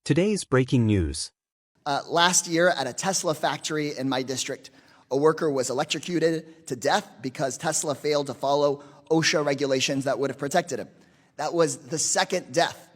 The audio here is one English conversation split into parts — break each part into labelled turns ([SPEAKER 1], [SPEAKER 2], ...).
[SPEAKER 1] Today's breaking news.
[SPEAKER 2] Last year at a Tesla factory in my district, a worker was electrocuted to death because Tesla failed to follow OSHA regulations that would have protected him. That was the second death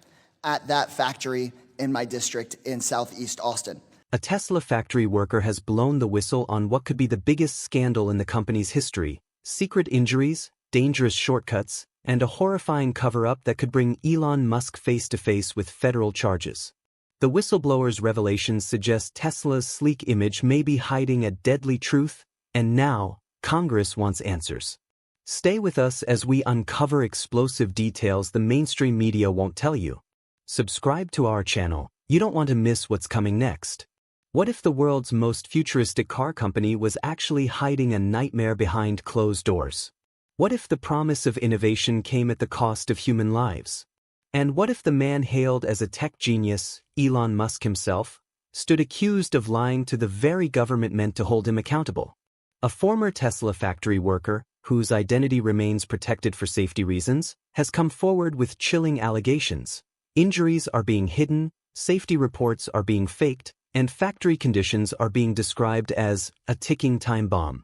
[SPEAKER 2] at that factory in my district in Southeast Austin.
[SPEAKER 1] A Tesla factory worker has blown the whistle on what could be the biggest scandal in the company's history: secret injuries, dangerous shortcuts, and a horrifying cover-up that could bring Elon Musk face-to-face with federal charges. The whistleblower's revelations suggest Tesla's sleek image may be hiding a deadly truth, and now, Congress wants answers. Stay with us as we uncover explosive details the mainstream media won't tell you. Subscribe to our channel. You don't want to miss what's coming next. What if the world's most futuristic car company was actually hiding a nightmare behind closed doors? What if the promise of innovation came at the cost of human lives? And what if the man hailed as a tech genius, Elon Musk himself, stood accused of lying to the very government meant to hold him accountable? A former Tesla factory worker, whose identity remains protected for safety reasons, has come forward with chilling allegations. Injuries are being hidden, safety reports are being faked, and factory conditions are being described as a ticking time bomb.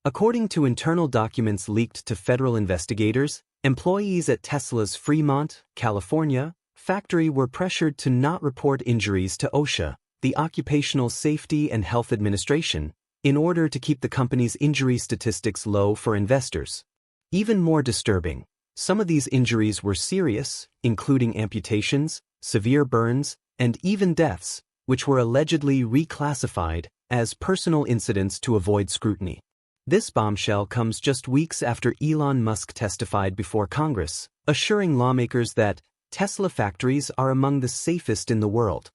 [SPEAKER 1] According to internal documents leaked to federal investigators, employees at Tesla's Fremont, California, factory were pressured to not report injuries to OSHA, the Occupational Safety and Health Administration, in order to keep the company's injury statistics low for investors. Even more disturbing, some of these injuries were serious, including amputations, severe burns, and even deaths, which were allegedly reclassified as personal incidents to avoid scrutiny. This bombshell comes just weeks after Elon Musk testified before Congress, assuring lawmakers that Tesla factories are among the safest in the world.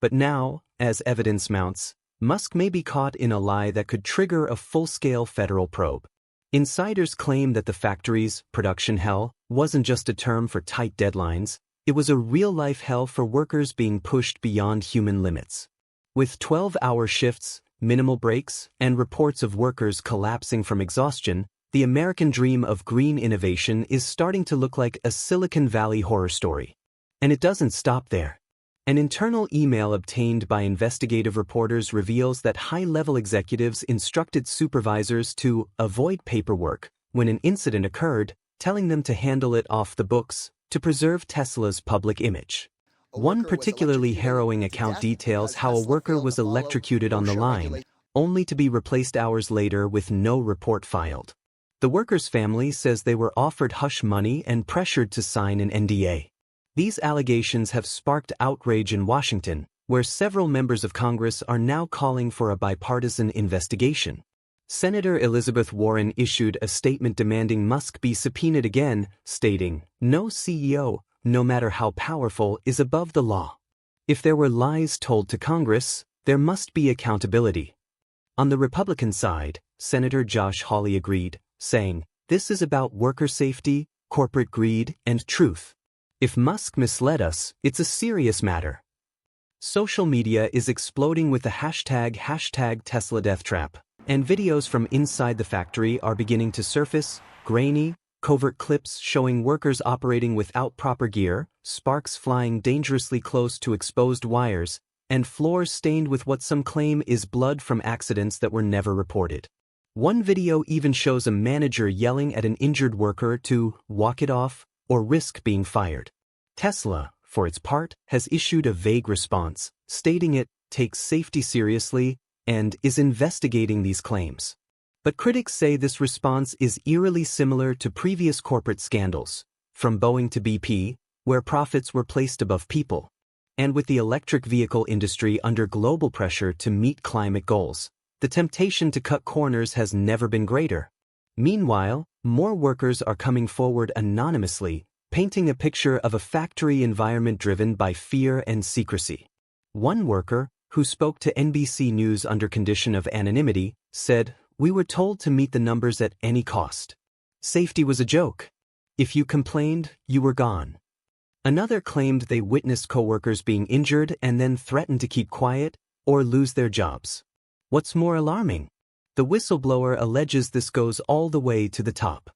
[SPEAKER 1] But now, as evidence mounts, Musk may be caught in a lie that could trigger a full-scale federal probe. Insiders claim that the factory's production hell wasn't just a term for tight deadlines, it was a real-life hell for workers being pushed beyond human limits. With 12-hour shifts, minimal breaks, and reports of workers collapsing from exhaustion, the American dream of green innovation is starting to look like a Silicon Valley horror story. And it doesn't stop there. An internal email obtained by investigative reporters reveals that high-level executives instructed supervisors to avoid paperwork when an incident occurred, telling them to handle it off the books to preserve Tesla's public image. One particularly harrowing account details how a worker was electrocuted on the line, only to be replaced hours later with no report filed. The worker's family says they were offered hush money and pressured to sign an NDA. These allegations have sparked outrage in Washington, where several members of Congress are now calling for a bipartisan investigation. Senator Elizabeth Warren issued a statement demanding Musk be subpoenaed again, stating, "No CEO, no matter how powerful, is above the law. If there were lies told to Congress, there must be accountability." On the Republican side, Senator Josh Hawley agreed, saying, "This is about worker safety, corporate greed, and truth. If Musk misled us, it's a serious matter." Social media is exploding with the hashtag #TeslaDeathTrap, and videos from inside the factory are beginning to surface, grainy, covert clips showing workers operating without proper gear, sparks flying dangerously close to exposed wires, and floors stained with what some claim is blood from accidents that were never reported. One video even shows a manager yelling at an injured worker to walk it off or risk being fired. Tesla, for its part, has issued a vague response, stating it takes safety seriously and is investigating these claims. But critics say this response is eerily similar to previous corporate scandals, from Boeing to BP, where profits were placed above people, and with the electric vehicle industry under global pressure to meet climate goals. The temptation to cut corners has never been greater. Meanwhile, more workers are coming forward anonymously, painting a picture of a factory environment driven by fear and secrecy. One worker, who spoke to NBC News under condition of anonymity, said, "We were told to meet the numbers at any cost. Safety was a joke. If you complained, you were gone." Another claimed they witnessed coworkers being injured and then threatened to keep quiet or lose their jobs. What's more alarming? The whistleblower alleges this goes all the way to the top.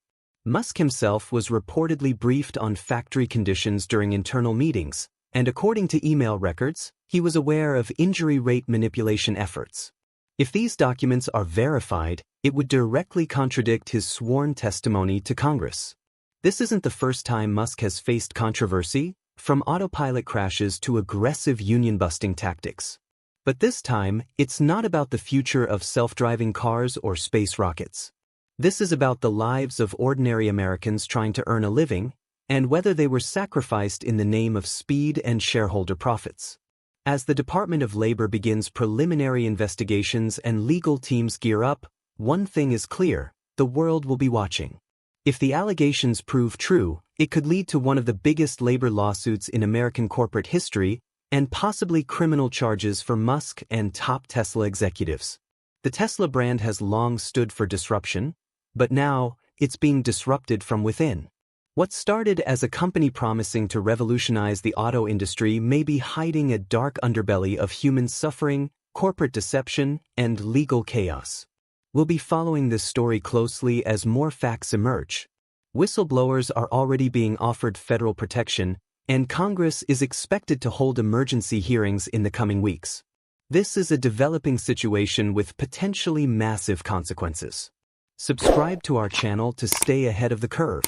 [SPEAKER 1] Musk himself was reportedly briefed on factory conditions during internal meetings, and according to email records, he was aware of injury rate manipulation efforts. If these documents are verified, it would directly contradict his sworn testimony to Congress. This isn't the first time Musk has faced controversy, from autopilot crashes to aggressive union-busting tactics. But this time, it's not about the future of self-driving cars or space rockets. This is about the lives of ordinary Americans trying to earn a living, and whether they were sacrificed in the name of speed and shareholder profits. As the Department of Labor begins preliminary investigations and legal teams gear up, one thing is clear: the world will be watching. If the allegations prove true, it could lead to one of the biggest labor lawsuits in American corporate history, and possibly criminal charges for Musk and top Tesla executives. The Tesla brand has long stood for disruption, but now, it's being disrupted from within. What started as a company promising to revolutionize the auto industry may be hiding a dark underbelly of human suffering, corporate deception, and legal chaos. We'll be following this story closely as more facts emerge. Whistleblowers are already being offered federal protection, and Congress is expected to hold emergency hearings in the coming weeks. This is a developing situation with potentially massive consequences. Subscribe to our channel to stay ahead of the curve.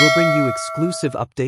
[SPEAKER 1] We'll bring you exclusive updates